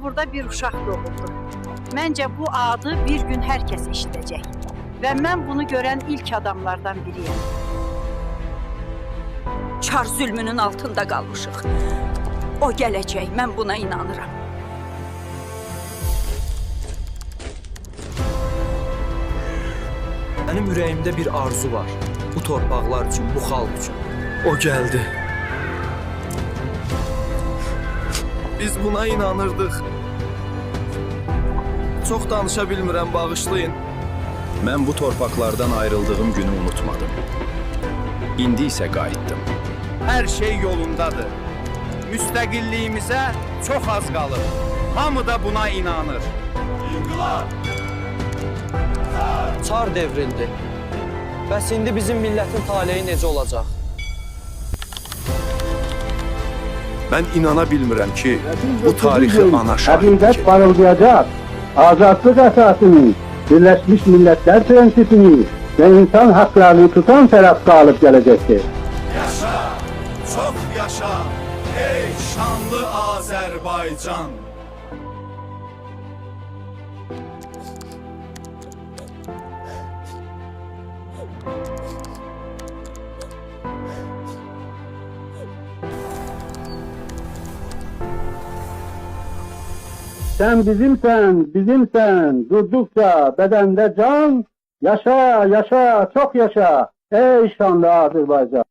burada bir uşaq doğuldu. Məncə bu adı bir gün hər kəs eşidəcək. Və mən bunu görən ilk adamlardan biriyəm. Çar zülmünün altında qalmışıq. O gələcək, mən buna inanıram. Mənim ürəyimdə bir arzu var. Bu torpaqlar üçün, bu xalq üçün. O gəldi. Biz buna inanırdıq. Çox danışa bilmirəm, bağışlayın. Mən bu torpaqlardan ayrıldığım günü unutmadım. İndi isə qayıtdım. Hər şey yolundadır. Müstəqilliyimizə çox az qalır. Hamı da buna inanır. Çar devrildi. Bəs indi bizim millətin taleyi necə olacaq? Mən inana bilmirəm ki, bu tarixi ana şahid Həqiqət parıldayacaq. Azadlıq əsasını, Birləşmiş Millətlər prensipini və insan haqlarını tutan tərəf qalıb gələcəkdir. Yaşa, çox yaşa, ey şanlı Azərbaycan. Sən bizimsən, durdukça bədəndə can, yaşa, yaşa, çox yaşa, ey şanlı Azərbaycan.